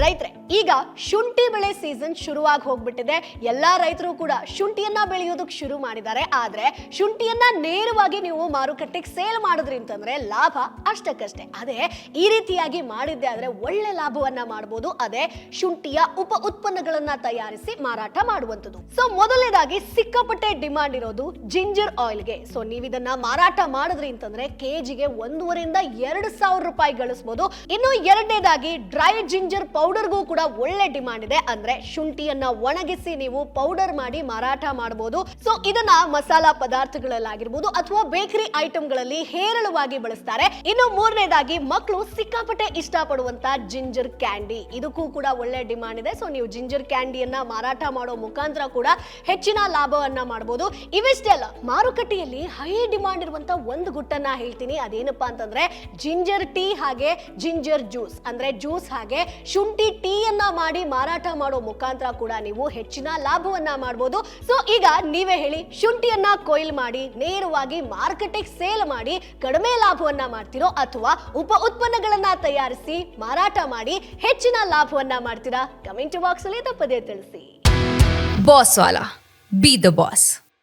ರೈತರೆ, ಈಗ ಶುಂಠಿ ಬೆಳೆ ಸೀಸನ್ ಶುರುವಾಗಿ ಹೋಗ್ಬಿಟ್ಟಿದೆ. ಎಲ್ಲಾ ರೈತರು ಕೂಡ ಶುಂಠಿಯನ್ನ ಬೆಳೆಯೋದಕ್ಕೆ ಶುರು ಮಾಡಿದ್ದಾರೆ. ಆದ್ರೆ ಶುಂಠಿಯನ್ನ ನೇರವಾಗಿ ನೀವು ಮಾರುಕಟ್ಟೆಗೆ ಸೇಲ್ ಮಾಡಿದ್ರಿ ಅಂತಂದ್ರೆ ಲಾಭ ಅಷ್ಟಕ್ಕಷ್ಟೇ. ಅದೇ ಈ ರೀತಿಯಾಗಿ ಮಾಡಿದ್ದೆ ಆದ್ರೆ ಒಳ್ಳೆ ಲಾಭವನ್ನ ಮಾಡಬಹುದು. ಅದೇ ಶುಂಠಿಯ ಉಪ ಉತ್ಪನ್ನಗಳನ್ನ ತಯಾರಿಸಿ ಮಾರಾಟ ಮಾಡುವಂಥದ್ದು. ಸೊ ಮೊದಲನೇದಾಗಿ ಸಿಕ್ಕಾಪಟ್ಟೆ ಡಿಮಾಂಡ್ ಇರೋದು ಜಿಂಜರ್ ಆಯಿಲ್ಗೆ. ಸೊ ನೀವು ಇದನ್ನ ಮಾರಾಟ ಮಾಡಿದ್ರಿ ಅಂತಂದ್ರೆ ಕೆಜಿಗೆ 1,500-2,000 ರೂಪಾಯಿ ಗಳಿಸಬಹುದು. ಇನ್ನು ಎರಡನೇದಾಗಿ ಡ್ರೈ ಜಿಂಜರ್ ಪೌಡರ್ಗೂ ಕೂಡ ಒಳ್ಳೆ ಡಿಮಾಂಡ್ ಇದೆ. ಅಂದ್ರೆ ಶುಂಠಿಯನ್ನ ಒಣಗಿಸಿ ನೀವು ಪೌಡರ್ ಮಾಡಿ ಮಾರಾಟ ಮಾಡಬಹುದು. ಸೊ ಇದನ್ನ ಮಸಾಲಾ ಪದಾರ್ಥಗಳಲ್ಲಾಗಿರ್ಬೋದು ಅಥವಾ ಬೇಕರಿ ಐಟಮ್ಗಳಲ್ಲಿ ಹೇರಳವಾಗಿ ಬಳಸ್ತಾರೆ. ಇನ್ನು ಮೂರನೇದಾಗಿ ಮಕ್ಕಳು ಸಿಕ್ಕಾಪಟ್ಟೆ ಇಷ್ಟಪಡುವಂತ ಜಿಂಜರ್ ಕ್ಯಾಂಡಿ, ಇದಕ್ಕೂ ಕೂಡ ಒಳ್ಳೆ ಡಿಮಾಂಡ್ ಇದೆ. ಸೊ ನೀವು ಜಿಂಜರ್ ಕ್ಯಾಂಡಿಯನ್ನ ಮಾರಾಟ ಮಾಡೋ ಮುಖಾಂತರ ಕೂಡ ಹೆಚ್ಚಿನ ಲಾಭವನ್ನ ಮಾಡಬಹುದು. ಇವಿಷ್ಟೇ ಅಲ್ಲ, ಮಾರುಕಟ್ಟೆಯಲ್ಲಿ ಹೈ ಡಿಮಾಂಡ್ ಇರುವಂತ ಒಂದು ಗುಟ್ಟನ್ನ ಹೇಳ್ತೀನಿ. ಅದೇನಪ್ಪಾ ಅಂತಂದ್ರೆ ಜಿಂಜರ್ ಟೀ ಹಾಗೆ ಜಿಂಜರ್ ಜ್ಯೂಸ್. ಅಂದ್ರೆ ಜ್ಯೂಸ್ ಹಾಗೆ ಶುಂಠಿ ಟೀ ಅನ್ನ ಮಾಡಿ ಮಾರಾಟ ಮಾಡೋ ಮುಖಾಂತರ ಕೂಡ ನೀವು ಹೆಚ್ಚಿನ ಲಾಭವನ್ನ ಮಾಡಬಹುದು. ಸೊ ಈಗ ನೀವೇ ಹೇಳಿ, ಶುಂಠಿಯನ್ನ ಕೊಯ್ಲ್ ಮಾಡಿ ನೇರವಾಗಿ ಮಾರ್ಕೆಟಿಗೆ ಸೇಲ್ ಮಾಡಿ ಕಡಿಮೆ ಲಾಭವನ್ನ ಮಾಡ್ತಿರೋ ಅಥವಾ ಉಪ ಉತ್ಪನ್ನಗಳನ್ನ ತಯಾರಿಸಿ ಮಾರಾಟ ಮಾಡಿ ಹೆಚ್ಚಿನ ಲಾಭವನ್ನ ಮಾಡ್ತೀರಾ? ಕಮೆಂಟ್ ಬಾಕ್ಸ್ ಅಲ್ಲಿ ತಪ್ಪದೇ ತಿಳಿಸಿ. Boss Vala, B the boss.